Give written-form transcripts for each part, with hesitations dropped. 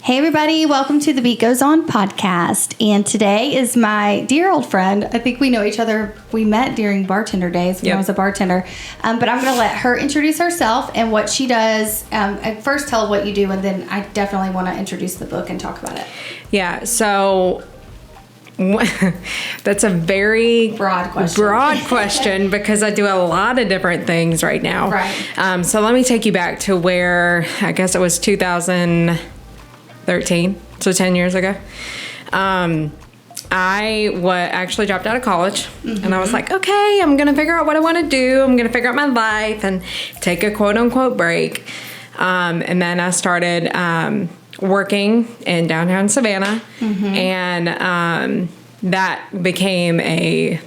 Hey everybody, welcome to the Beet Goes On podcast. And today is my dear old friend. I think we know each other. We met during bartender days when I was a bartender. But I'm going to let her introduce herself and what she does. And first tell what you do, and then I definitely want to introduce the book and talk about it. Yeah, so that's a very broad question because I do a lot of different things right now. Right. So let me take you back to where I guess it was 2013, so 10 years ago. I actually dropped out of college, and I was like, okay, I'm going to figure out what I want to do. I'm going to figure out my life and take a quote unquote break. And then I started working in downtown Savannah, and that became a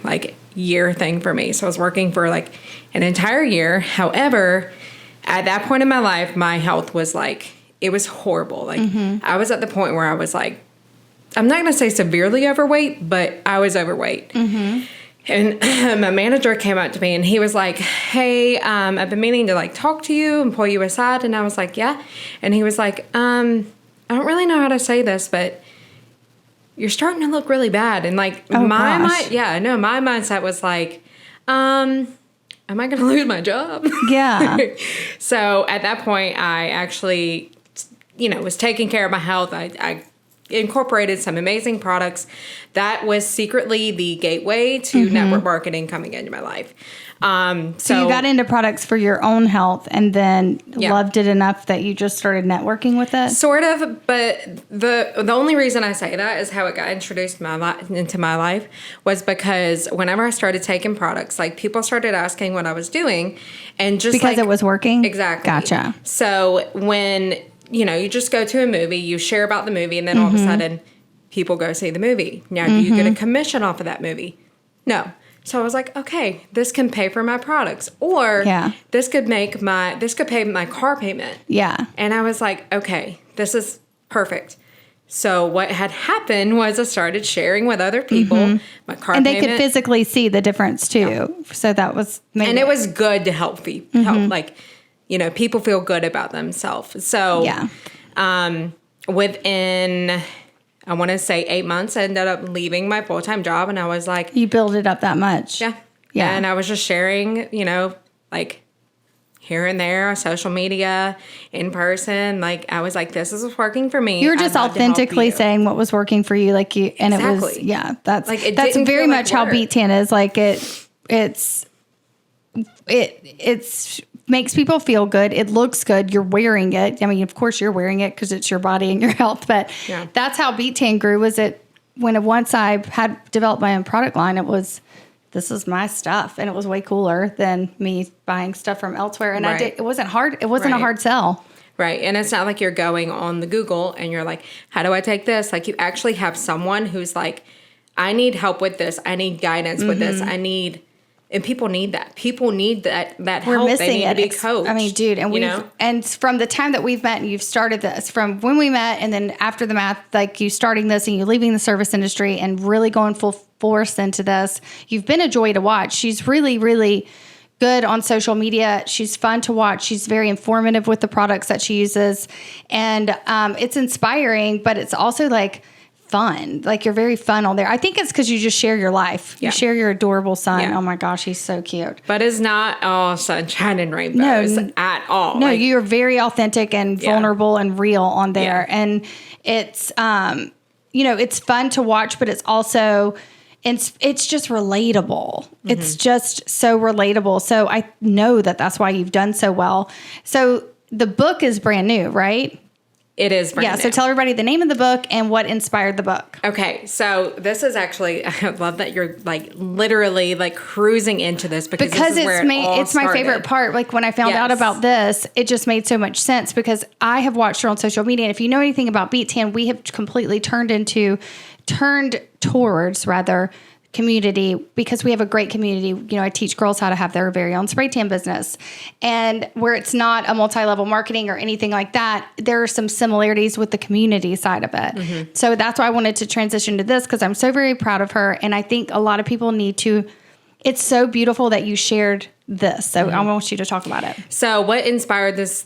year thing for me. So I was working for an entire year. However, at that point in my life, my health was it was horrible. I was at the point where I was I'm not going to say severely overweight, but I was overweight. And my manager came up to me and he was like, hey, I've been meaning to talk to you and pull you aside. And I was like, yeah. And he was like, I don't really know how to say this, but you're starting to look really bad. And my mindset was am I going to lose my job? Yeah. So at that point, I actually, was taking care of my health. I incorporated some amazing products. That was secretly the gateway to network marketing coming into my life. So you got into products for your own health and then loved it enough that you just started networking with it? Sort of, but the only reason I say that is how it got introduced into my life was because whenever I started taking products, people started asking what I was doing, and just because it was working? Exactly. Gotcha. So when, you just go to a movie, you share about the movie, and then all of a sudden people go see the movie. Now, do you get a commission off of that movie? No. So I was like, okay, this can pay for my products, or this could pay my car payment. Yeah. And I was like, okay, this is perfect. So what had happened was I started sharing with other people my car payment. And they could physically see the difference too. Yeah. So that was and it was good to help people. People feel good about themselves. So within, I want to say 8 months, I ended up leaving my full-time job, and I was like... You build it up that much. Yeah. Yeah. And I was just sharing, here and there on social media, in person. I was like, this is working for me. You were just authentically saying what was working for you. And exactly. It was, that's very much how Beettan is. It's makes people feel good. It looks good. You're wearing it. I mean, of course you're wearing it because it's your body and your health, but that's how Beettan grew. Once I had developed my own product line, this is my stuff, and it was way cooler than me buying stuff from elsewhere. And it wasn't hard. It wasn't a hard sell. Right. And it's not like you're going on the Google and you're like, how do I take this? You actually have someone who's like, I need help with this. I need guidance with this. And people need that. People need that help. We're missing they need it. to be coached. I mean, dude, and and from the time that we've met, and you've started this, from when we met, and then after the math, you starting this, and you leaving the service industry, and really going full force into this. You've been a joy to watch. She's really, really good on social media. She's fun to watch. She's very informative with the products that she uses, and it's inspiring, but it's also fun. You're very fun on there. I think it's because you just share your life. You share your adorable son. Yeah. Oh my gosh, he's so cute. But it's not all sunshine and rainbows at all. No, you're very authentic and vulnerable and real on there. Yeah. And it's, it's fun to watch, but it's also, it's just relatable. It's just so relatable. So I know that that's why you've done so well. So the book is brand new, right? It is brand new. So tell everybody the name of the book and what inspired the book. Okay, so this is actually, I love that you're literally cruising into this because this is where it's my favorite part. When I found out about this, it just made so much sense because I have watched her on social media. And if you know anything about Beettan, we have completely turned towards community because we have a great community. I teach girls how to have their very own spray tan business, and where it's not a multi-level marketing or anything like that, there are some similarities with the community side of it. So that's why I wanted to transition to this because I'm so very proud of her. And I think a lot of people need to, it's so beautiful that you shared this. So I want you to talk about it. So what inspired this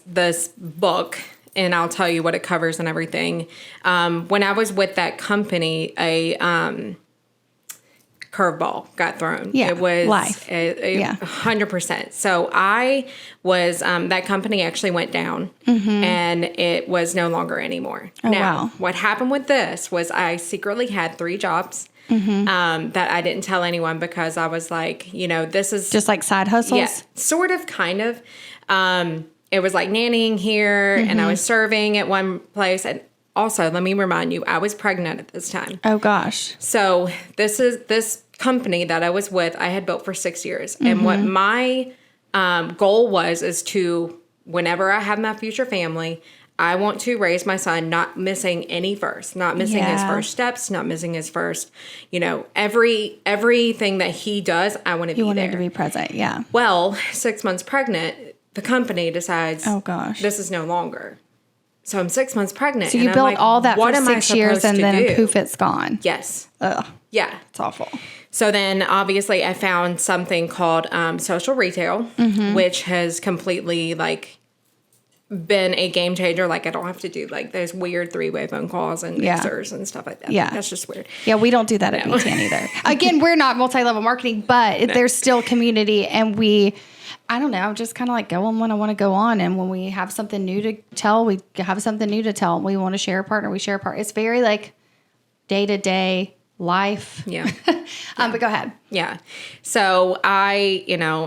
book and I'll tell you what it covers and everything. When I was with that company, a curveball got thrown. Yeah, it was life. 100%. So I was, that company actually went down and it was no longer anymore. Oh, now, wow. what happened with this was I secretly had 3 jobs that I didn't tell anyone because I was like, you know, this is Just like side hustles? yeah, sort of, kind of. It was like nannying here and I was serving at one place. And also, let me remind you, I was pregnant at this time. Oh, gosh. So this company that I was with, I had built for 6 years. And what my goal is to, whenever I have my future family, I want to raise my son not missing any first, not missing his first steps, not missing his first, you know, everything that he does, I want to be there. You wanted to be present, yeah. Well, 6 months pregnant, the company decides, oh gosh, this is no longer. So I'm 6 months pregnant. So you built all that for 6 years and then poof, it's gone. Yes. Ugh. Yeah. It's awful. So then obviously I found something called social retail, which has completely like been a game changer. Like I don't have to do like those weird 3-way phone calls and mixers and stuff like that. Yeah. That's just weird. Yeah, we don't do that at Beettan either. Again, we're not multi-level marketing, but there's still community and I don't know, just kind of like go on when I want to go on. And when we have something new to tell, we have something new to tell. We want to share a partner, we share a partner. It's very like day-to-day life. Yeah. But go ahead. Yeah. So I,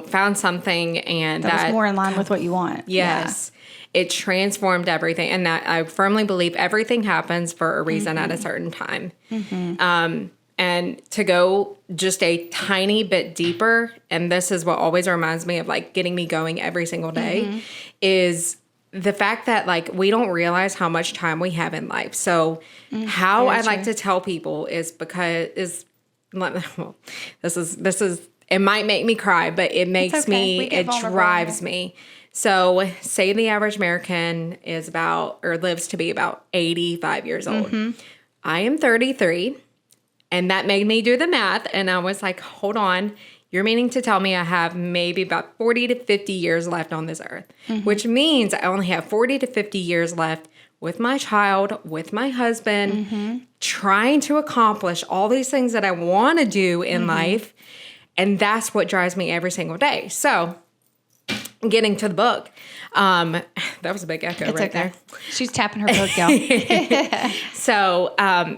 found something and that was more in line with what you want. Yes. Yeah. It transformed everything. And that I firmly believe everything happens for a reason at a certain time. And to go just a tiny bit deeper, and this is what always reminds me of like getting me going every single day, is the fact that like we don't realize how much time we have in life. So how I like to tell people is because well, this is it might make me cry, but it makes me, it drives me. So say the average American is lives to be about 85 years old. I am 33. And that made me do the math. And I was like, hold on. You're meaning to tell me I have maybe about 40 to 50 years left on this earth, which means I only have 40 to 50 years left with my child, with my husband, trying to accomplish all these things that I want to do in life. And that's what drives me every single day. So getting to the book, that was a big echo there. She's tapping her book, y'all. So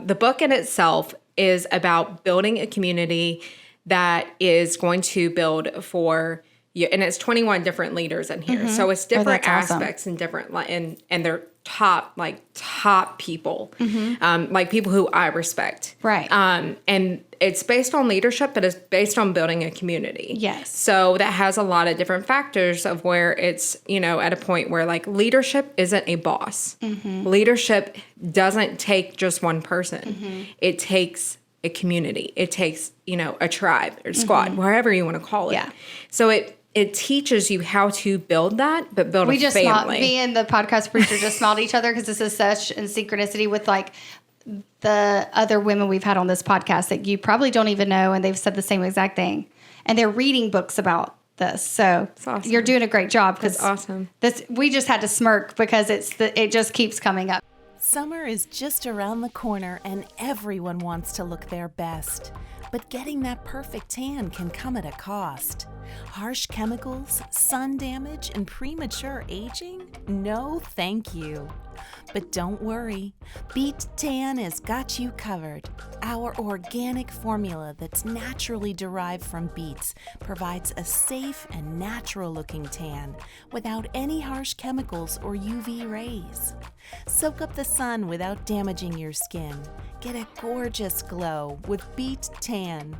the book in itself is about building a community that is going to build for you. And it's 21 different leaders in here. So it's different aspects and different, and they're top people, like people who I respect. Right. And it's based on leadership, but it's based on building a community. Yes. So that has a lot of different factors of where it's, at a point where like leadership isn't a boss. Leadership doesn't take just one person. It takes a community. It takes, a tribe or squad, wherever you want to call it. Yeah. So it teaches you how to build that, but build a family. Me and the podcast producer just smiled at each other because this is such in synchronicity with like the other women we've had on this podcast that you probably don't even know, and they've said the same exact thing. And they're reading books about this. So awesome. You're doing a great job. That's awesome. We just had to smirk because it just keeps coming up. Summer is just around the corner and everyone wants to look their best. But getting that perfect tan can come at a cost. Harsh chemicals, sun damage, and premature aging? No, thank you. But don't worry, Beettan has got you covered. Our organic formula that's naturally derived from beets provides a safe and natural-looking tan without any harsh chemicals or UV rays. Soak up the sun without damaging your skin. Get a gorgeous glow with Beettan.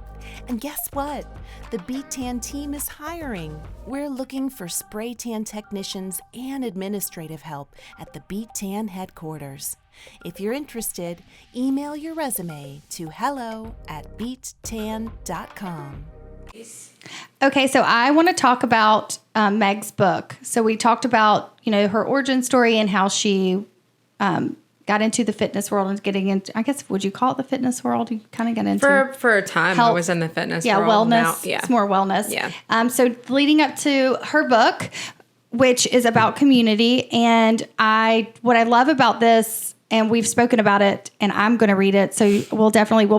And guess what? The Beettan team is hiring. We're looking for spray tan technicians and administrative help at the Beettan headquarters. If you're interested, email your resume to hello@beettan.com. Okay, so I want to talk about Meg's book. So we talked about, her origin story and how she got into the fitness world and getting into, I guess, would you call it the fitness world? You kind of got into for a time. Health. I was in the fitness world. Wellness. Now, it's more wellness. Yeah. So leading up to her book, which is about community. And what I love about this, and we've spoken about it, and I'm going to read it. So we'll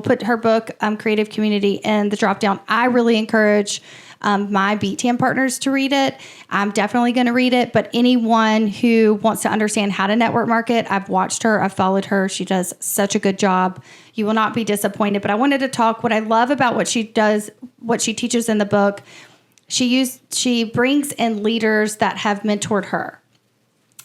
put her book, Creative Community, in the drop down. I really encourage my Beettan partners to read it. I'm definitely going to read it, but anyone who wants to understand how to network market, I've watched her, I've followed her. She does such a good job. You will not be disappointed. But I wanted to talk what I love about what she does, what she teaches in the book. She brings in leaders that have mentored her.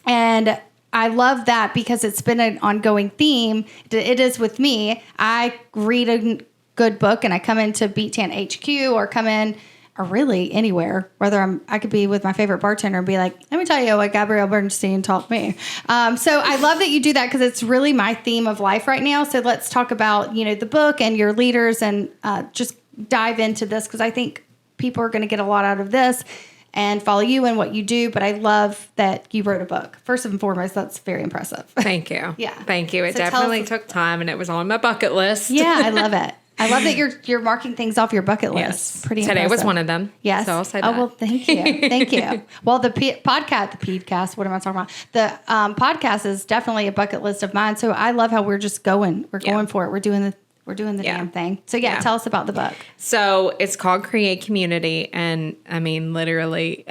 And I love that because it's been an ongoing theme. It is with me. I read a good book and I come into Beettan HQ or come in, or really anywhere, whether I could be with my favorite bartender and be like, let me tell you what Gabrielle Bernstein taught me. So I love that you do that because it's really my theme of life right now. So let's talk about, the book and your leaders and just dive into this because I think people are going to get a lot out of this and follow you and what you do. But I love that you wrote a book. First and foremost, that's very impressive. Thank you. Yeah. Thank you. It definitely took time and it was on my bucket list. Yeah, I love it. I love that you're marking things off your bucket list. Yes. Pretty Today impressive. was one of them. Yes. So I'll say that. Oh, well, thank you. Thank you. Well, the podcast, what am I talking about? The podcast is definitely a bucket list of mine. So I love how we're just going. We're going for it. We're doing the damn thing. So tell us about the book. So it's called Create Community. And I mean, literally,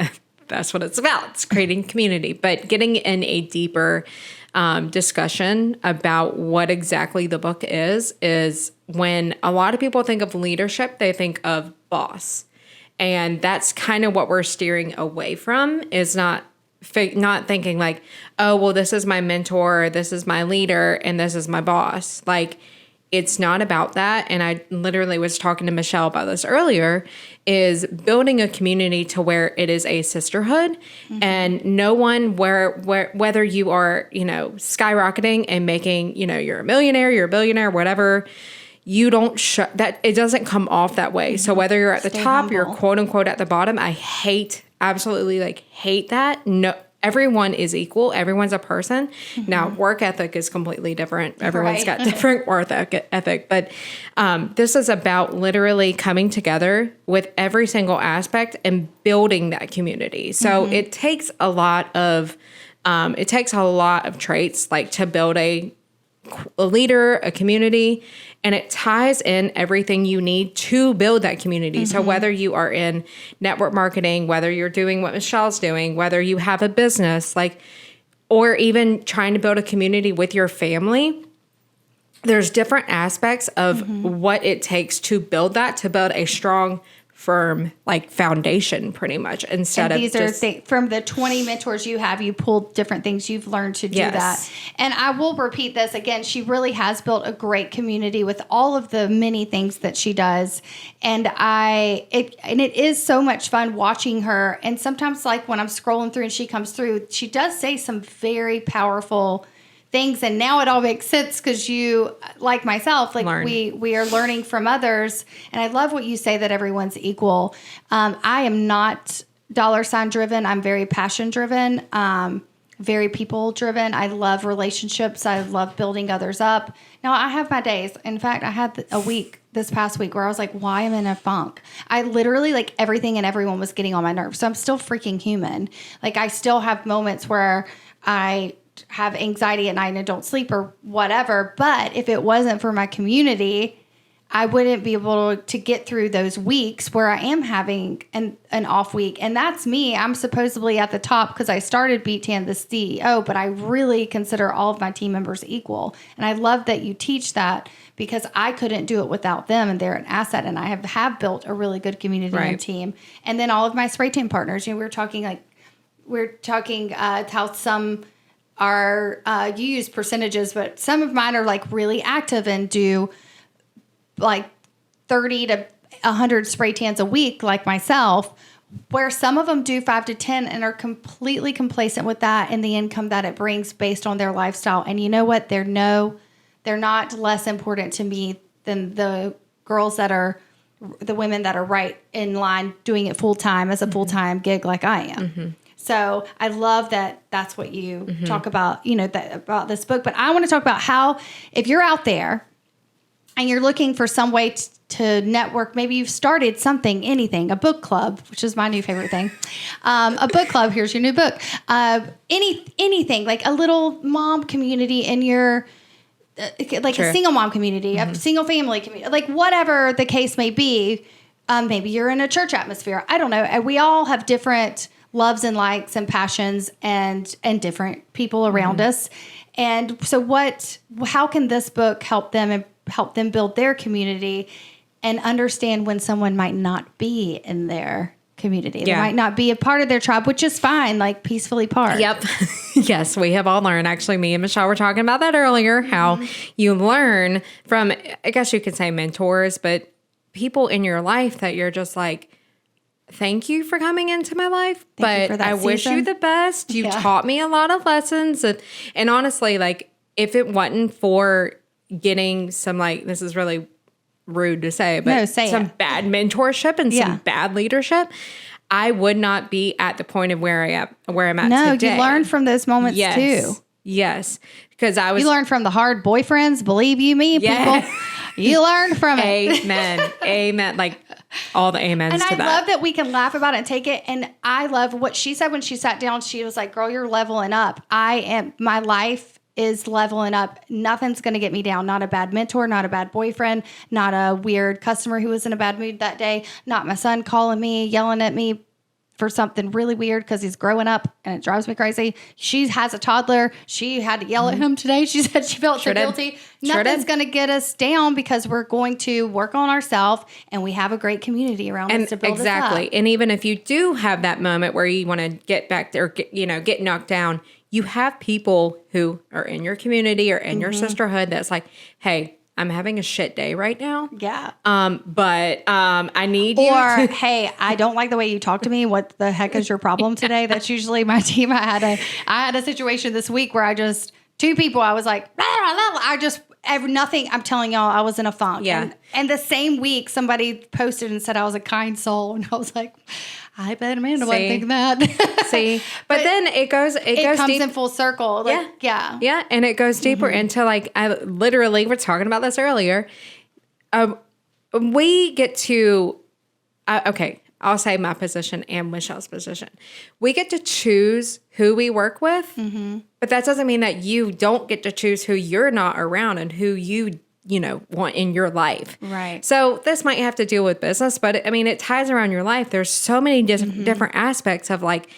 that's what it's about. It's creating community, but getting in a deeper discussion about what exactly the book is when a lot of people think of leadership, they think of boss. And that's kind of what we're steering away from, is not thinking like, oh, well, this is my mentor, this is my leader, and this is my boss. Like, it's not about that. And I literally was talking to Michelle about this earlier, is building a community to where it is a sisterhood and no one whether you are, skyrocketing and making, you're a millionaire, you're a billionaire, whatever, you don't that it doesn't come off that way. So whether you're at the top, humble. you're quote unquote at the bottom. I absolutely hate that. No. Everyone is equal. Everyone's a person. Now, work ethic is completely different. Everyone's got different work ethic. But this is about literally coming together with every single aspect and building that community. So it takes a lot of traits to build a leader, a community, and it ties in everything you need to build that community. So whether you are in network marketing, whether you're doing what Michelle's doing, whether you have a business, or even trying to build a community with your family, there's different aspects of what it takes to build a strong, firm foundation, pretty much. Instead and of these are from the 20 mentors you have, you pulled different things you've learned to do that. And I will repeat this again. She really has built a great community with all of the many things that she does. And it is so much fun watching her. And sometimes when I'm scrolling through and she comes through, she does say some very powerful things, and now it all makes sense because you, like myself, we are learning from others. And I love what you say, that everyone's equal. I am not $ driven. I'm very passion driven, very people driven. I love relationships. I love building others up. Now, I have my days. In fact, I had a week this past week where I was like, why am I in a funk? I literally everything and everyone was getting on my nerves. So I'm still freaking human. I still have moments where I have anxiety at night and don't sleep or whatever. But if it wasn't for my community, I wouldn't be able to get through those weeks where I am having an off week. And that's me. I'm supposedly at the top because I started Beettan, the CEO, but I really consider all of my team members equal. And I love that you teach that because I couldn't do it without them, and they're an asset. And I have built a really good community and team. And then all of my spray tan partners, we were talking how some are, you use percentages, but some of mine are really active and do 30 to 100 spray tans a week, like myself, where some of them do 5 to 10 and are completely complacent with that and the income that it brings based on their lifestyle. And you know what? They're not less important to me than the girls the women that are right in line doing it full time as a full-time gig like I am. So I love that that's what you talk about, about this book. But I want to talk about how, if you're out there and you're looking for some way to network, maybe you've started something, anything, a book club, which is my new favorite thing. A book club, here's your new book. Anything, like a little mom community in your, like a single mom community, a single family community, like whatever the case may be. Maybe you're in a church atmosphere. I don't know. And we all have different loves and likes and passions and different people around us. And so how can this book help them build their community and understand when someone might not be in their community? They might not be a part of their tribe, which is fine, like peacefully part. Yep. Yes, we have all learned. Actually, me and Michelle were talking about that earlier, how you learn from, I guess you could say mentors, but people in your life that you're just like, thank you for coming into my life, but I wish you the best. You taught me a lot of lessons. And honestly, like, if it wasn't for getting some, like, this is really rude to say, but some bad mentorship and some bad leadership, I would not be at the point of where I'm at today. No, you learn from those moments too. Yes. Because you learn from the hard boyfriends, believe you me, people. You learn from it. Amen. Amen. Like all the amens and to that. And I love that we can laugh about it and take it. And I love what she said when she sat down. She was like, girl, you're leveling up. My life is leveling up. Nothing's going to get me down. Not a bad mentor, not a bad boyfriend, not a weird customer who was in a bad mood that day, not my son calling me, yelling at me for something really weird because he's growing up and it drives me crazy. She has a toddler. She had to yell at him today. She said she felt so guilty. Nothing's going to get us down because we're going to work on ourselves and we have a great community around us to build us up. And even if you do have that moment where you want to get back there, get knocked down, you have people who are in your community or in your sisterhood that's like, hey, I'm having a shit day right now. Yeah. But I need you. Or, hey, I don't like the way you talk to me. What the heck is your problem today? That's usually my team. I had a situation this week where two people, I was like, nothing. I'm telling y'all, I was in a funk. Yeah. And the same week, somebody posted and said I was a kind soul. And I was like, I bet Amanda wasn't thinking that. See, but then it comes in full circle. Like, yeah. And it goes deeper into, like, I literally, we're talking about this earlier. We get to, I'll say my position and Michelle's position. We get to choose who we work with, but that doesn't mean that you don't get to choose who you're not around and who you want in your life. Right. So this might have to deal with business, but I mean, it ties around your life. There's so many different aspects of, like,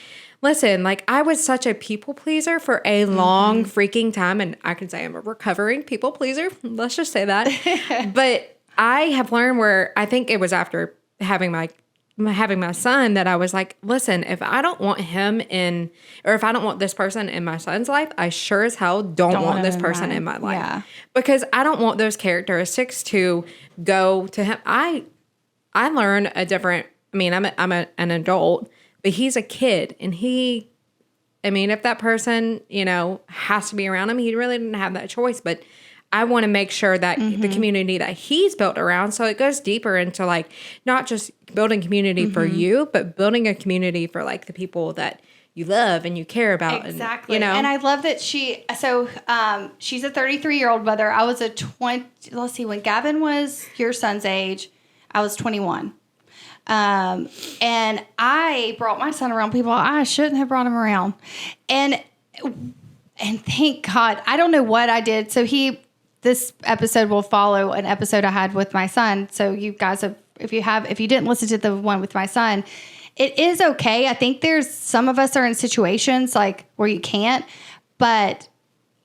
listen, like, I was such a people pleaser for a long freaking time. And I can say I'm a recovering people pleaser. Let's just say that. But I have learned where I think it was after having my son that I was like, listen, if I don't want him in, or if I don't want this person in my son's life, I sure as hell don't want this person in my life. Yeah. Because I don't want those characteristics to go to him. I learn a different, I mean, I'm an adult, but he's a kid, and if that person, has to be around him, he really didn't have that choice. But I want to make sure that the community that he's built around, so it goes deeper into, like, not just building community for you, but building a community for, like, the people that you love and you care about. Exactly. And I love that she's a 33-year-old mother. I was when Gavin was your son's age, I was 21. And I brought my son around people I shouldn't have brought him around. And thank God, I don't know what I did. So this episode will follow an episode I had with my son. So you guys if you didn't listen to the one with my son, it is okay. I think there's some of us are in situations like where you can't, but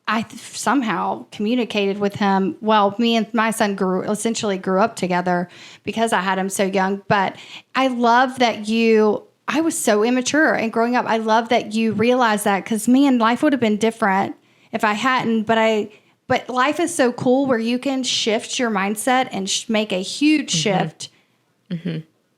I somehow communicated with him. Well, me and my son essentially grew up together because I had him so young. But I love that I was so immature and growing up. I love that you realized that, because, man, life would have been different if I hadn't. But life is so cool where you can shift your mindset and make a huge shift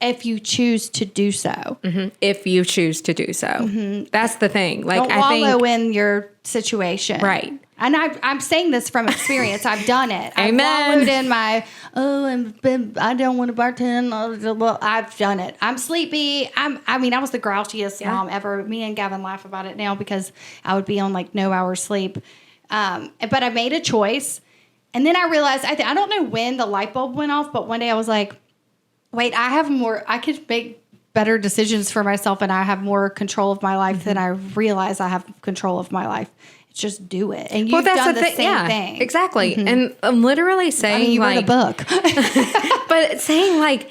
if you choose to do so. If you choose to do so. That's the thing. Like, don't wallow in your situation. Right. And I'm saying this from experience. I've done it. Amen. I've wallowed in my, I don't want to bartend. Well, I've done it. I'm sleepy. I was the grouchiest mom ever. Me and Gavin laugh about it now because I would be on, like, no hours sleep. But I made a choice And then I realized, I don't know when the light bulb went off, but one day I was like, wait, I could make better decisions for myself and I have more control of my life than I realize I have control of my life. Just do it. And you've done the same thing. Exactly. And I'm literally saying, you wrote a book. but saying like,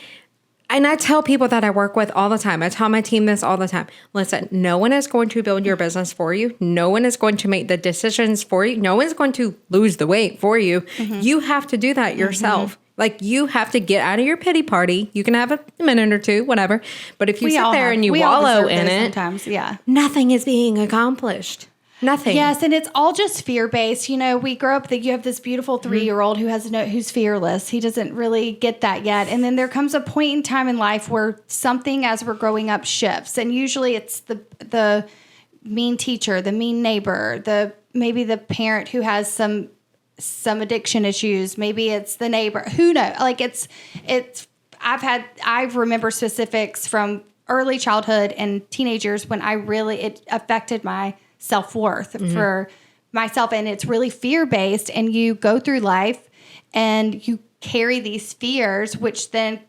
and I tell people that I work with all the time. I tell my team this all the time. Listen, no one is going to build your business for you. No one is going to make the decisions for you. No one's going to lose the weight for you. You have to do that yourself. Like, you have to get out of your pity party. You can have a minute or two, whatever. But if you sit there and you wallow in it, sometimes, nothing is being accomplished. Nothing. Yes, and it's all just fear-based. You know, we grow up that you have this beautiful 3-year-old who's fearless. He doesn't really get that yet. And then there comes a point in time in life where something, as we're growing up, shifts. And usually it's the mean teacher, the mean neighbor, maybe the parent who has some addiction issues. Maybe it's the neighbor. Who knows? Like I remember specifics from early childhood and teenagers when it affected my self-worth for myself. And it's really fear-based, and you go through life and you carry these fears, which then,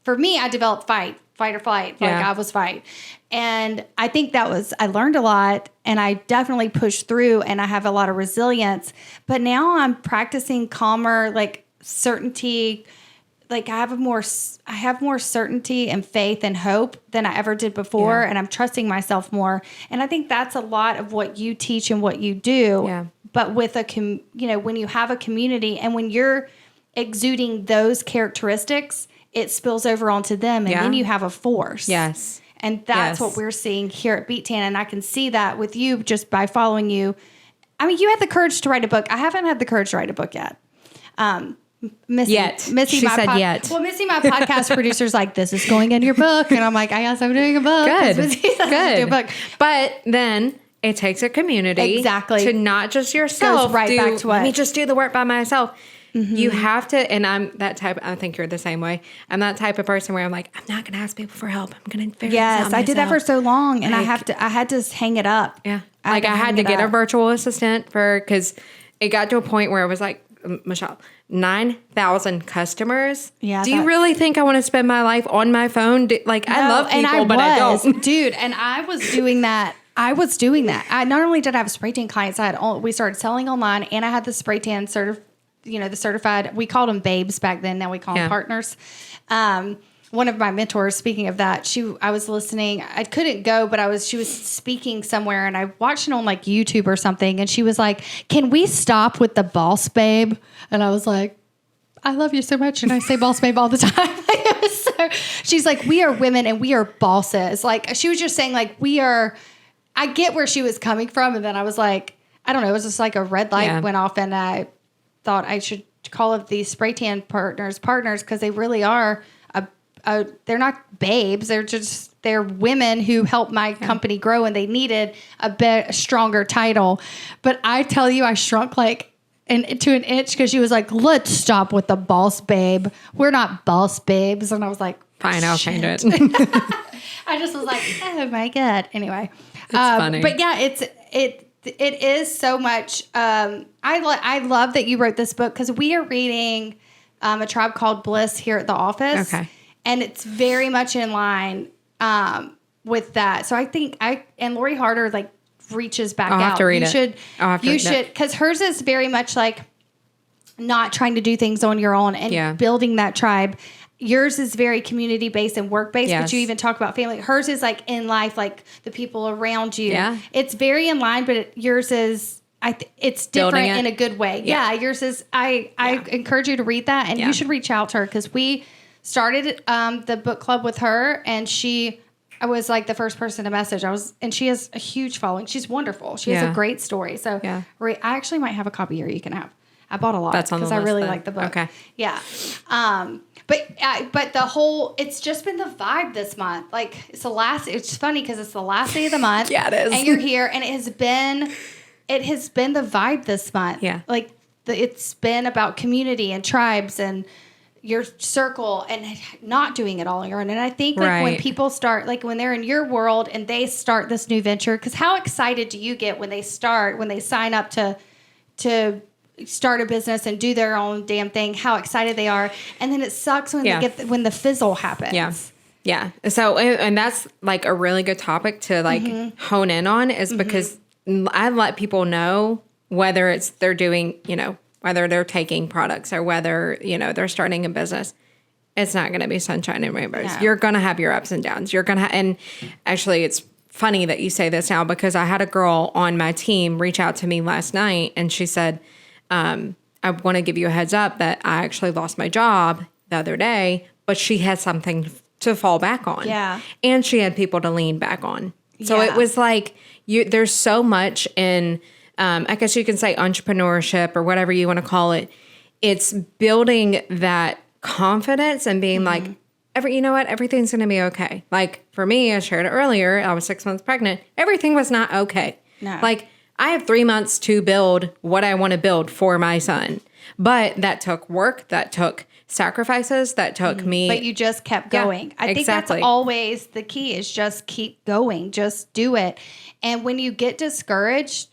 for me, I developed fight or flight. Like I was fight. And I think I learned a lot, and I definitely pushed through, and I have a lot of resilience, but now I'm practicing calmer, like certainty. Like I have more certainty and faith and hope than I ever did before. And I'm trusting myself more. And I think that's a lot of what you teach and what you do. Yeah. But with when you have a community and when you're exuding those characteristics, it spills over onto them, and then you have a force. Yes. And that's what we're seeing here at Beettan. And I can see that with you just by following you. I mean, you had the courage to write a book. I haven't had the courage to write a book yet. Missy, she said yet. Well, Missy, my podcast producer's like, this is going in your book. And I'm like, I guess I'm doing a book. Good. Do a book. But then it takes a community. Exactly. To not just yourself. Goes right back to what? Let me just do the work by myself. You have to, and I'm that type, I think you're the same way. I'm that type of person where I'm like, I'm not going to ask people for help. I'm going to figure this out myself. I did that for so long, and I had to hang it up. Yeah. I had to get a virtual assistant because it got to a point where it was like, Michelle, 9,000 customers. Yeah. Do you really think I want to spend my life on my phone? I love people, but I don't. Dude, and I was doing that. I not only did I have spray tan clients, we started selling online, and I had the spray tan the certified, we called them babes back then. Now we call them partners. One of my mentors, speaking of that, I was listening. I couldn't go, but she was speaking somewhere, and I watched it on like YouTube or something. And she was like, "Can we stop with the boss babe?" And I was like, "I love you so much," and I say boss babe all the time. She's like, "We are women, and we are bosses." Like she was just saying, like we are. I get where she was coming from, and then I was like, I don't know. It was just like a red light went off, and I thought I should call up these spray tan partners because they really are. They're not babes. They're women who helped my company grow, and they needed a stronger title. But I tell you, I shrunk to an inch because she was like, "Let's stop with the boss babe. We're not boss babes." And I was like, "Fine, I'll change it." I just was like, "Oh my God." Anyway, it's funny. But yeah, it is so much. I love that you wrote this book because we are reading A Tribe Called Bliss here at the office. Okay. And it's very much in line with that. So I think and Lori Harder reaches back out. I'll have to read it. You should, because hers is very much like not trying to do things on your own and building that tribe. Yours is very community based and work based, but you even talk about family. Hers is like in life, like the people around you. Yeah. It's very in line, but yours is it's different in a good way. Yeah. Yours is. I encourage you to read that, and you should reach out to her because we started the book club with her, and I was like the first person to message. And she has a huge following. She's wonderful. She has a great story. So I actually might have a copy here you can have. I bought a lot because I really like the book. Okay. Yeah. But the whole, it's just been the vibe this month. Like it's funny because it's the last day of the month. Yeah, it is. And you're here, and it has been the vibe this month. Yeah. Like it's been about community and tribes and your circle and not doing it all on your own. And I think when people start, when they're in your world and they start this new venture, because how excited do you get when they sign up to start a business and do their own damn thing, how excited they are. And then it sucks when they get when the fizzle happens. Yeah. Yeah. So, and that's like a really good topic to like hone in on is because I let people know whether it's they're doing, whether they're taking products or whether, they're starting a business. It's not going to be sunshine and rainbows. No. You're going to have your ups and downs. You're going to, and actually it's funny that you say this now because I had a girl on my team reach out to me last night and she said, I want to give you a heads up that I actually lost my job the other day, but she had something to fall back on. Yeah. And she had people to lean back on. So it was like, there's so much in, I guess you can say entrepreneurship or whatever you want to call it. It's building that confidence and being like, you know what, everything's going to be okay. Like for me, I shared it earlier, I was 6 months pregnant. Everything was not okay. No. Like I have 3 months to build what I want to build for my son. But that took work, that took sacrifices, that took me. But you just kept going. I think that's always the key is just keep going. Just do it. And when you get discouraged,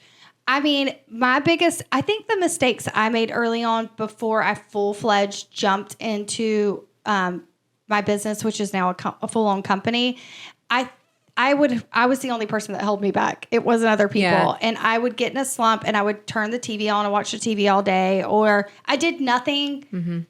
I mean, I think the mistakes I made early on before I full-fledged jumped into my business, which is now a full-on company, I was the only person that held me back. It wasn't other people. Yeah. And I would get in a slump and I would turn the TV on and watch the TV all day, or I did nothing.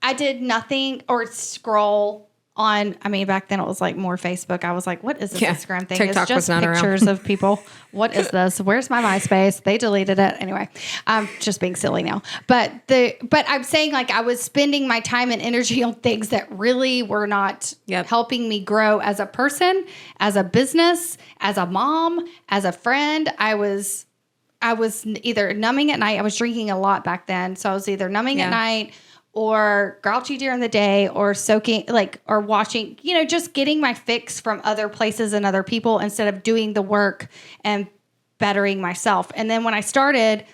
I did nothing or scroll on, back then it was like more Facebook. I was like, what is this Instagram thing? TikTok it's just was not pictures of people. What is this? Where's my MySpace? They deleted it. Anyway, I'm just being silly now. But I'm saying like I was spending my time and energy on things that really were not helping me grow as a person, as a business, as a mom, as a friend. I was either numbing at night. I was drinking a lot back then. So I was either numbing at night or grouchy during the day or soaking, or watching, just getting my fix from other places and other people instead of doing the work and bettering myself. And then when I started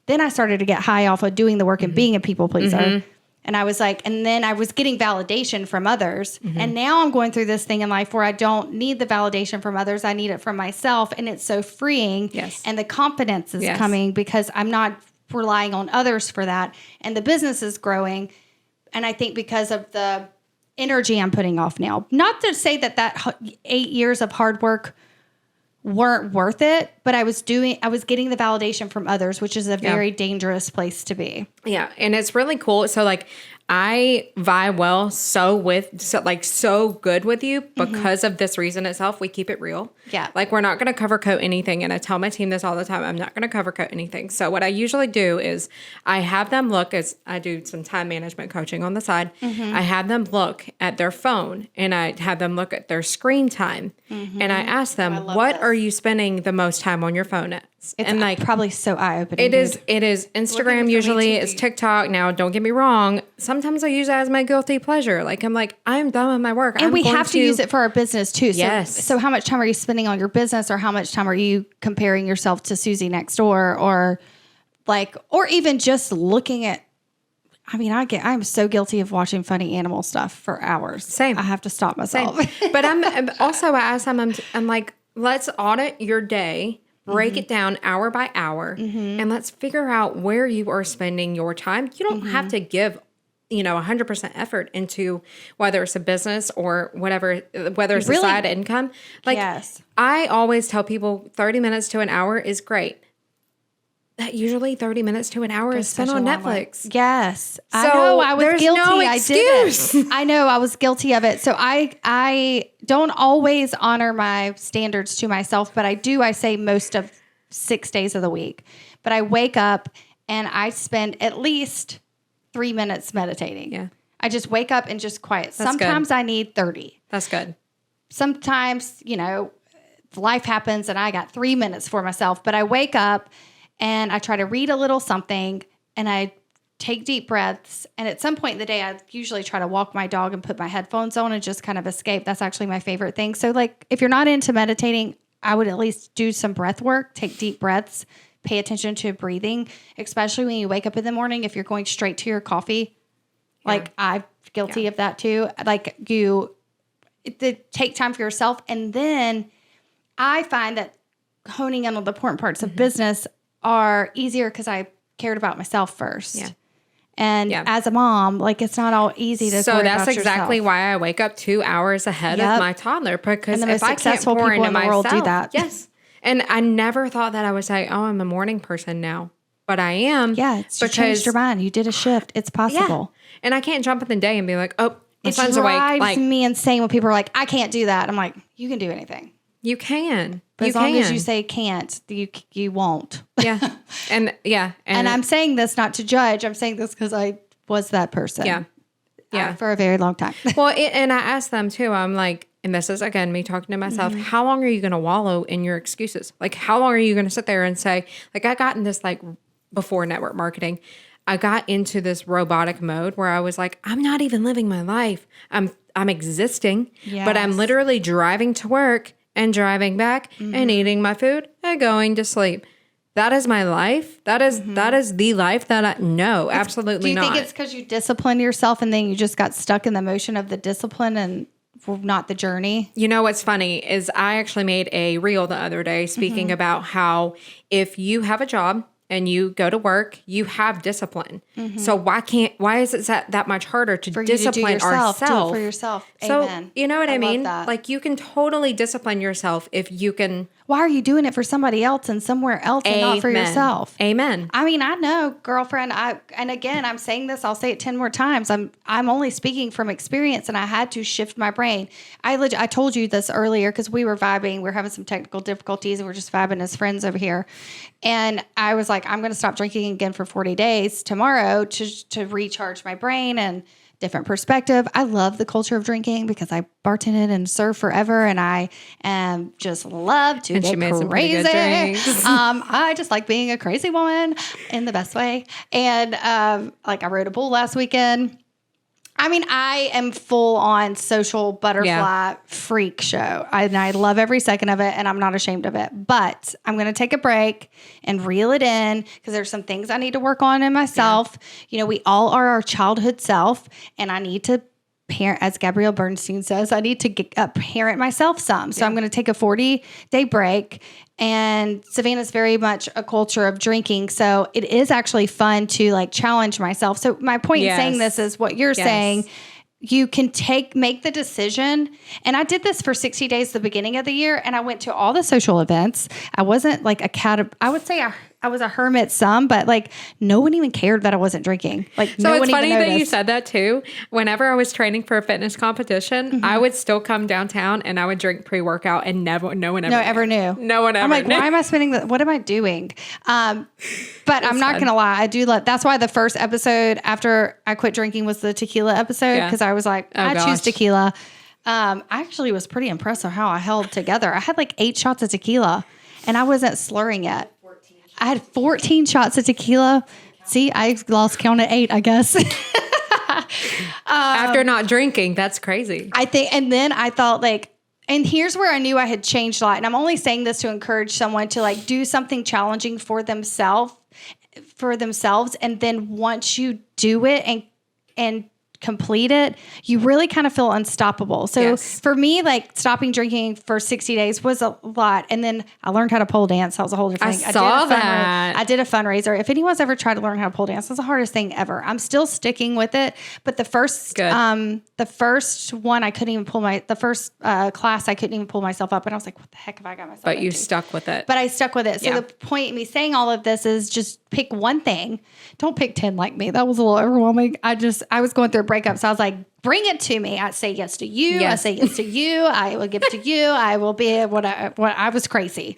to get high off of doing the work and being a people pleaser. And I was like, and then I was getting validation from others. And now I'm going through this thing in life where I don't need the validation from others. I need it from myself. And it's so freeing. Yes. And the confidence is coming because I'm not relying on others for that. And the business is growing. And I think because of the energy I'm putting off now, not to say that 8 years of hard work weren't worth it, but I was getting the validation from others, which is a very dangerous place to be. Yeah. And it's really cool. So like I vibe well so good with you because of this reason itself. We keep it real. Yeah. Like we're not going to cover coat anything. And I tell my team this all the time. I'm not going to cover coat anything. So what I usually do is I have them look as I do some time management coaching on the side. I have them look at their phone and I have them look at their screen time. And I ask them, what are you spending the most time on your phone at? It's probably so eye-opening. It is Instagram usually. It's TikTok. Now, don't get me wrong. Sometimes I use it as my guilty pleasure. Like, I'm done with my work. And we have to use it for our business too. Yes. So how much time are you spending on your business or how much time are you comparing yourself to Susie next door or even just looking at, I'm so guilty of watching funny animal stuff for hours. Same. I have to stop myself. But I asked them, I'm like, let's audit your day. Break it down hour by hour and let's figure out where you are spending your time. You don't have to give, 100% effort into whether it's a business or whatever, whether it's a side income. Yes. I always tell people 30 minutes to an hour is great. That usually 30 minutes to an hour is spent on Netflix. Yes. So I know. I was guilty. No I did it. I know. I was guilty of it. So I don't always honor my standards to myself, but I do. I say most of 6 days of the week. But I wake up and I spend at least 3 minutes meditating. Yeah. I just wake up and just quiet. That's Sometimes good. I need 30. That's good. Sometimes, life happens and I got 3 minutes for myself. But I wake up and I try to read a little something and I take deep breaths. And at some point in the day, I usually try to walk my dog and put my headphones on and just kind of escape. That's actually my favorite thing. So if you're not into meditating, I would at least do some breath work, take deep breaths, pay attention to breathing, especially when you wake up in the morning, if you're going straight to your coffee, I'm guilty of that too. Take time for yourself. And then I find that honing in on the important parts of business are easier because I cared about myself first. Yeah. And as a mom, like it's not all easy to. So that's exactly why I wake up 2 hours ahead of my toddler, because if I can't pour into myself, do that. Yes. And I never thought that I would say, "Oh, I'm a morning person now," but I am. Yeah, it's because you changed your mind. You did a shift. It's possible. Yeah. And I can't jump in the day and be like, "Oh, my son's awake." It drives me insane when people are like, "I can't do that." I'm like, "You can do anything. You can." But as long as you say can't, you won't. Yeah. And I'm saying this not to judge. I'm saying this because I was that person. Yeah. Yeah. For a very long time. Well, and I asked them too. I'm like, and this is again me talking to myself. How long are you going to wallow in your excuses? Like, how long are you going to sit there and say, like, I got in this like before network marketing, I got into this robotic mode where I was like, I'm not even living my life. I'm existing, but I'm literally driving to work and driving back and eating my food and going to sleep. That is my life. That is the life that I no, absolutely not. Do you think it's because you disciplined yourself and then you just got stuck in the motion of the discipline and not the journey? You know what's funny is I actually made a reel the other day speaking about how if you have a job and you go to work, you have discipline. So why is it that much harder to discipline ourselves? Do it for yourself. So, Amen. you know what I mean? Love that. Like you can totally discipline yourself if you can. Why are you doing it for somebody else and somewhere else and not for yourself? Amen. I mean, I know, girlfriend. And again, I'm saying this. I'll say it 10 more times. I'm only speaking from experience, and I had to shift my brain. I told you this earlier because we were vibing. We were having some technical difficulties, and we're just vibing as friends over here. And I was like, I'm going to stop drinking again for 40 days tomorrow to recharge my brain and different perspective. I love the culture of drinking because I bartended and served forever, and I just love to get crazy. I just like being a crazy woman in the best way. And like I rode a bull last weekend. I mean, I am full on social butterfly freak show. I love every second of it, and I'm not ashamed of it. But I'm going to take a break and reel it in because there's some things I need to work on in myself. You know, we all are our childhood self, and I need to parent, as Gabrielle Bernstein says, I need to parent myself some. So I'm going to take a 40-day break. And Savannah's very much a culture of drinking. So it is actually fun to like challenge myself. So my point in saying this is what you're saying. You can make the decision. And I did this for 60 days at the beginning of the year. And I went to all the social events. I wasn't like I would say I was a hermit some, but like no one even cared that I wasn't drinking. Like so it's funny that you said that too. Whenever I was training for a fitness competition, I would still come downtown and I would drink pre-workout and no one ever knew. No one ever I'm like, knew. why am I spending what am I doing? But I'm not going to lie. I do that's why the first episode after I quit drinking was the tequila episode. Because I was like, I choose tequila. I actually was pretty impressed with how I held together. I had like 8 shots of tequila and I wasn't slurring yet. I had 14 shots of tequila. See, I lost count at 8, I guess. After not drinking, that's crazy. I think, and then I thought like, and here's where I knew I had changed a lot. And I'm only saying this to encourage someone to like do something challenging for themselves. And then once you do it and complete it, you really kind of feel unstoppable. So for me, like stopping drinking for 60 days was a lot. And then I learned how to pole dance. That was a whole different thing. I did a fundraiser. If anyone's ever tried to learn how to pole dance, it's the hardest thing ever. I'm still sticking with it. But the first one, I couldn't even the first class, I couldn't even pull myself up. And I was like, what the heck have I got myself But into? you stuck with it. But I stuck with it. So the point of me saying all of this is just pick one thing. Don't pick 10 like me. That was a little overwhelming. I was going through a breakup. So I was like, bring it to me. I say yes to you. Yes. I say yes to you. I will give it to you. I will be what I was crazy.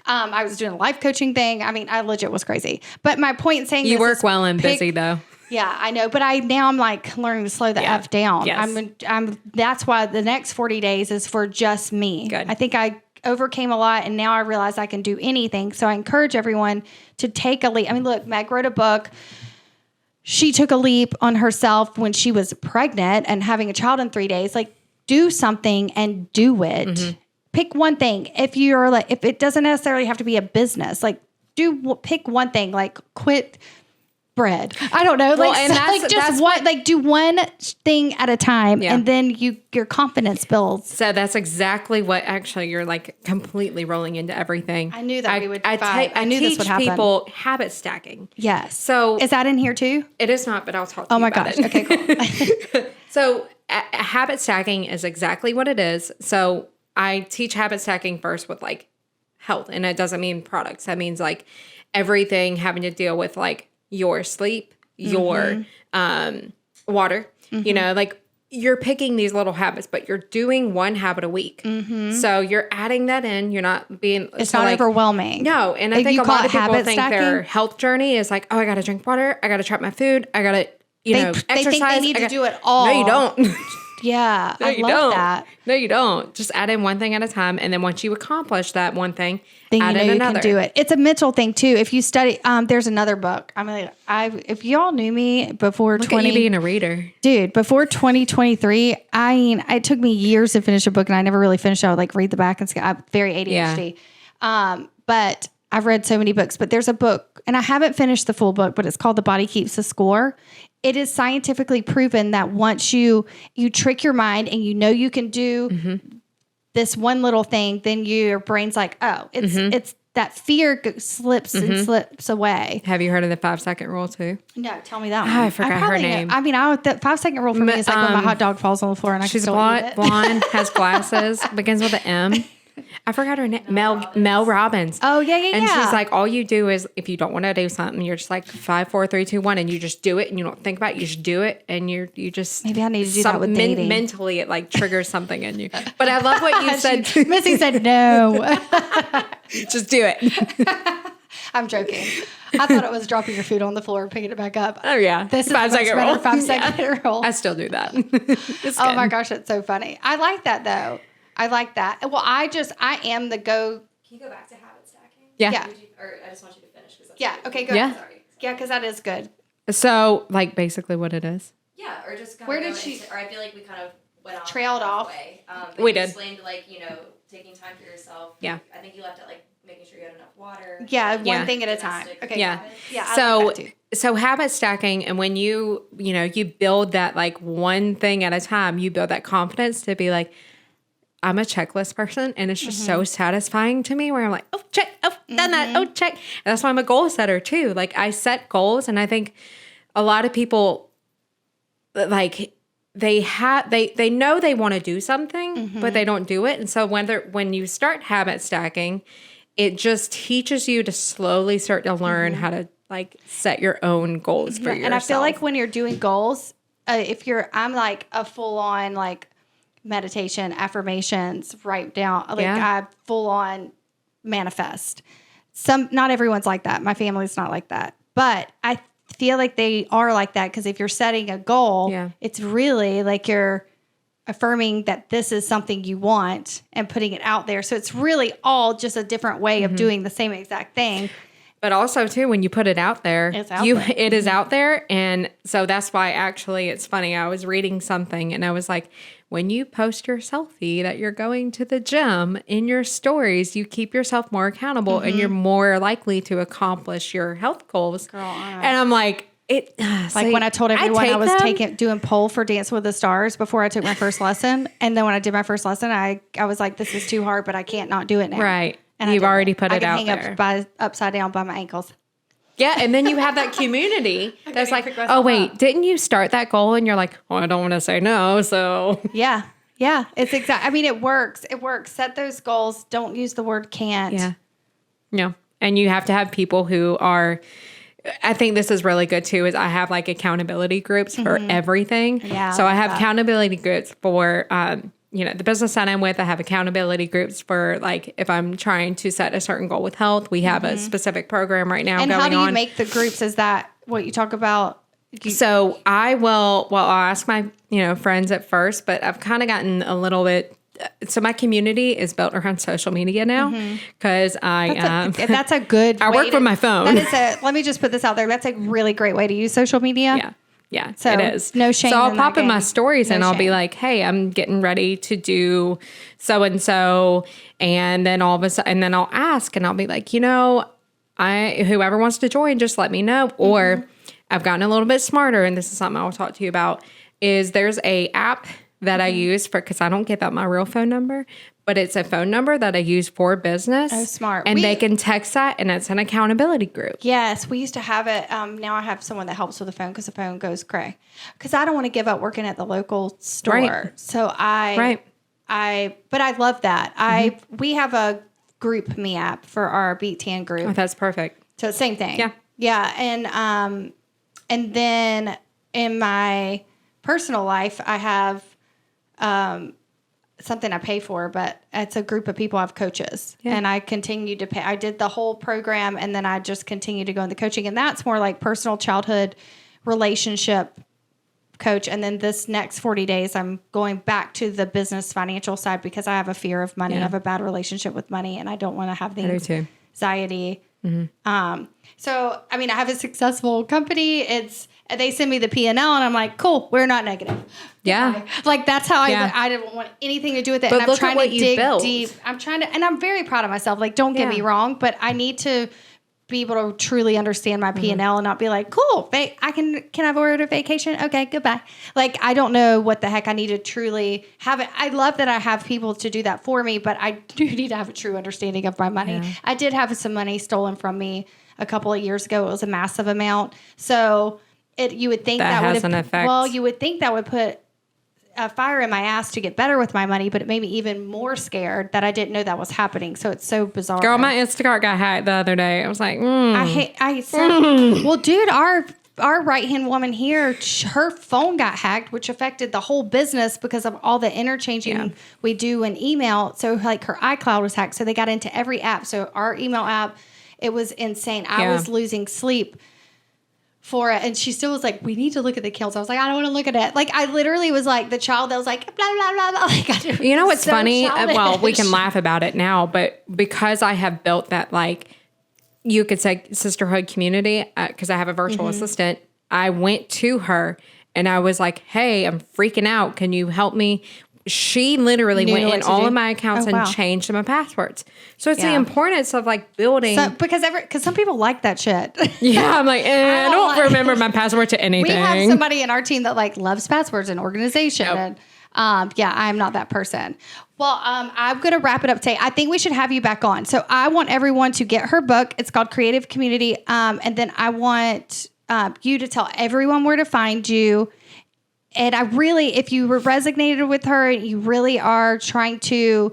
I was doing a life coaching thing. I mean, I legit was crazy. But my point in saying you work well and busy though. Yeah, I know. But I'm like learning to slow the F down. Yes. That's why the next 40 days is for just me. Good. I think I overcame a lot and now I realize I can do anything. So I encourage everyone to take a leap. I mean, look, Meg wrote a book. She took a leap on herself when she was pregnant and having a child in 3 days. Like, do something and do it. Mm-hmm. Pick one thing. If it doesn't necessarily have to be a business, like pick one thing, like quit bread. I don't know. Well, Like, and that's what, like do one thing at a time, Yeah. and then your confidence builds. So that's exactly what actually you're like completely rolling into everything. I knew that we would I fight. I knew this would happen. People habit stacking. Yes. So is that in here too? it is not, but I'll talk to Oh you my about gosh. it. Okay, cool. So habit stacking is exactly what it is. So I teach habit stacking first with like health, and it doesn't mean products. That means like everything having to deal with like your sleep, your water, you know, like you're picking these little habits, but you're doing one habit a week. So you're adding that in. You're not being, It's not overwhelming. No. And I think You a call lot it of people habit think their stacking? health journey is like, oh, I got to drink water. I got to track my food. I got to, They exercise. think they need to do it all. No, you don't. Yeah, No, I you love don't. that. No, you don't. Just add in one thing at a time. And then once you accomplish that one thing, Then add you know in you another. can do it. It's a mental thing too. If you study, there's another book. I mean, if y'all knew me before Look at you being a reader. before 2023, it took me years to finish a book, and I never really finished it. I would like read the back and I'm very ADHD. But I've read so many books, but there's a book, and I haven't finished the full book, but it's called The Body Keeps the Score. It is scientifically proven that once you trick your mind and you know you can do this one little thing, then your brain's like, oh, it's that fear slips and slips away. Have you heard of the 5-second rule too? No, tell me that one. I forgot her name. I mean, the 5-second rule for me is like when my hot dog falls on the floor and I can She's still eat it. blonde, has glasses, begins with an M. I forgot her name. Mel Robbins. Oh, yeah. And she's like, all you do is, if you don't want to do something, you're just like 5, 4, 3, 2, 1, and you just do it, and you don't think about it. You just do it, and you just Maybe I need to do that with dating. Mentally, it like triggers something in you. But I love what you said. Missy said no. Just do it. I'm joking. I thought it was dropping your food on the floor and picking it back up. Oh yeah, This is a much better 5-second rule. I still do that. Oh my gosh, it's so funny. I like that though. I like that. Well, I am the go. Can you go back to habit stacking? Yeah. Yeah. Or I just want you to finish. Cause that's Yeah. Okay. Go. Yeah. Sorry. Yeah, because that is good. So, like, basically what it is. Yeah, or just kind Where of did go she- into, or I feel like we kind of went off. Trailed off. halfway. We you did. explained, like, taking time for yourself. Yeah. I think you left it, like, making sure you had enough water. Yeah, Yeah. one thing at a time. Domestic Okay. Yeah. habits. Yeah. I So, like that too. so habit stacking, and when you build that like one thing at a time, you build that confidence to be like, I'm a checklist person, and it's just so satisfying to me where I'm like, oh, check, oh, done that, oh, check. And that's why I'm a goal setter too. Like I set goals, and I think a lot of people like they know they want to do something, but they don't do it. And so when you start habit stacking, it just teaches you to slowly start to learn how to like set your own goals for yourself. And I feel like when you're doing goals, I'm like a full on like meditation, affirmations, write down, like Yeah. I full on manifest. Not everyone's like that. My family's not like that, but I feel like they are like that because if you're setting a goal, Yeah. it's really like you're affirming that this is something you want and putting it out there. So it's really all just a different way of doing the same exact thing. But also too, when you put it out there, It's out there. it is out there. And so that's why actually it's funny. I was reading something and I was like, when you post your selfie that you're going to the gym in your stories, you keep yourself more accountable and you're more likely to accomplish your health goals. Girl, I know. And I'm like, Like when I told everyone I was them. doing pole for Dance with the Stars before I took my first lesson. And then when I did my first lesson, I was like, this is too hard, but I can't not do it now. Right. And I You've did already put I it can out hang there. upside down by my ankles. Yeah, and then you have that community that's like, pick myself oh, wait, up. didn't you start that goal? And you're like, oh, I don't want to say no, so. Yeah. Yeah. It's exact. I mean, it works. It works. Set those goals. Don't use the word can't. Yeah. No. And you have to have people who are, I think this is really good too, is I have like accountability groups for everything. Yeah, So I I love have that. accountability groups for, the business that I'm with. I have accountability groups for like, if I'm trying to set a certain goal with health, we have a specific program right now And going on. how do you make the groups? Is that what you talk about? So I'll ask my, friends at first, but I've kind of gotten a little bit, so my community is built around social media now because That's a good I way work from my phone. Let me just put this out there. That's a really great way to use social media. Yeah. Yeah, So, it is. no shame So I'll in pop that in my game. stories and No I'll be shame. like, hey, I'm getting ready to do so-and-so. And then all of a sudden, and then I'll ask and I'll be like, whoever wants to join, just let me know. Or I've gotten a little bit smarter, and this is something I'll talk to you about, is there's a app that I use because I don't give out my real phone number, but it's a phone number that I use for business. Oh, smart. And they can text that, and it's an accountability group. Yes, we used to have it. Now I have someone that helps with the phone because the phone goes cray. Because I don't want to give up working at the local store. Right. So but I love that. We have a group me app for our Beettan group. Oh, that's perfect. So same thing. Yeah. Yeah. And then in my personal life, I have something I pay for, but it's a group of people. I have coaches, and I continue to pay. I did the whole program, and then I just continue to go in the coaching, and that's more like personal childhood relationship coach. And then this next 40 days, I'm going back to the business financial side because I have a fear of money. I have a bad relationship with money, and I don't want to have the anxiety. So, I mean, I have a successful company. They send me the P&L, and I'm like, cool, we're not negative. Yeah. Like, that's how I didn't want anything to do with it. But and look at what you built. Deep. And I'm very proud of myself. Like, don't get me wrong, but I need to be able to truly understand my P&L and not be like, cool, can I afford a vacation? Okay, goodbye. Like, I don't know what the heck I need to truly have it. I love that I have people to do that for me, but I do need to have a true understanding of my money. Yeah. I did have some money stolen from me a couple of years ago. It was a massive amount. So you would think that has an effect. Well, you would think that would put a fire in my ass to get better with my money, but it made me even more scared that I didn't know that was happening. So it's so bizarre. Girl, my Instacart got hacked the other day. I was like, I said, well, dude, our right-hand woman here, her phone got hacked, which affected the whole business because of all the interchanging we do in email. So like her iCloud was hacked. So they got into every app. So our email app, it was insane. I was losing sleep for it. And she still was like, we need to look at the kills. I was like, I don't want to look at it. Like, I literally was like the child that was like, blah, blah, blah, blah. Like, you know what's so funny? childish. Well, we can laugh about it now, but because I have built that, like, you could say sisterhood community, because I have a virtual assistant, I went to her and I was like, hey, I'm freaking out. Can you help me? She literally went in all of my accounts and changed my passwords. So it's the importance of like building. Because some people like that shit. Yeah, I'm like, I don't remember my password to anything. We have somebody in our team that like loves passwords and organization. Yep. And I'm not that person. Well, I'm going to wrap it up today. I think we should have you back on. So I want everyone to get her book. It's called Creative Community. And then I want you to tell everyone where to find you. And I really, if you were resonated with her, you really are trying to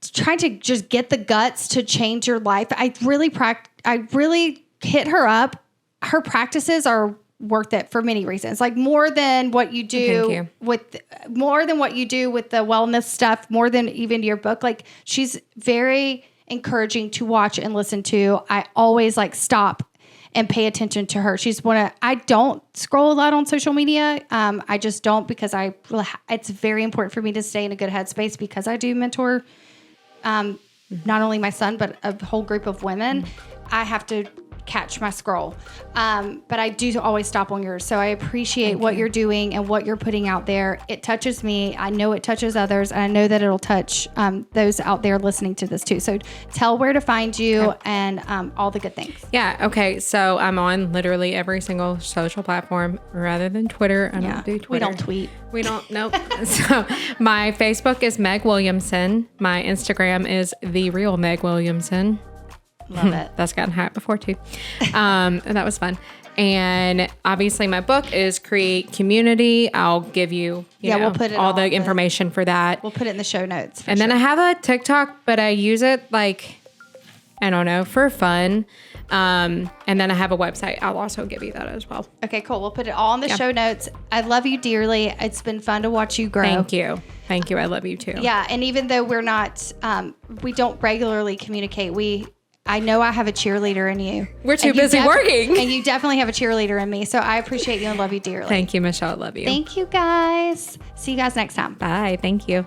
just get the guts to change your life. I really hit her up. Her practices are worth it for many reasons. Like more than what you do with the wellness stuff, more than even your book. Like she's very encouraging to watch and listen to. I always like stop and pay attention to her. I don't scroll a lot on social media. I just don't because it's very important for me to stay in a good headspace because I do mentor not only my son, but a whole group of women. I have to catch my scroll. But I do always stop on yours. So I appreciate what you're doing and what you're putting out there. It touches me. I know it touches others. And I know that it'll touch those out there listening to this too. So tell where to find you and all the good things. Yeah. Okay. So I'm on literally every single social platform rather than Twitter. I don't do Twitter. We don't tweet. We don't. Nope. So my Facebook is Meg Williamson. My Instagram is The Real Meg Williamson. Love it. That's gotten hacked before too. And that was fun. And obviously my book is Create Community. I'll give you, we'll put it all the information for that. We'll put it in the show notes. And then I have a TikTok, but I use it like, I don't know, for fun. And then I have a website. I'll also give you that as well. Okay, cool. We'll put it all in the show notes. I love you dearly. It's been fun to watch you grow. Thank you. Thank you. I love you too. Yeah. And even though we're not, we don't regularly communicate, I know I have a cheerleader in you. We're too busy working. And you definitely have a cheerleader in me. So I appreciate you and love you dearly. Thank you, Michelle. I love you. Thank you, guys. See you guys next time. Bye. Thank you.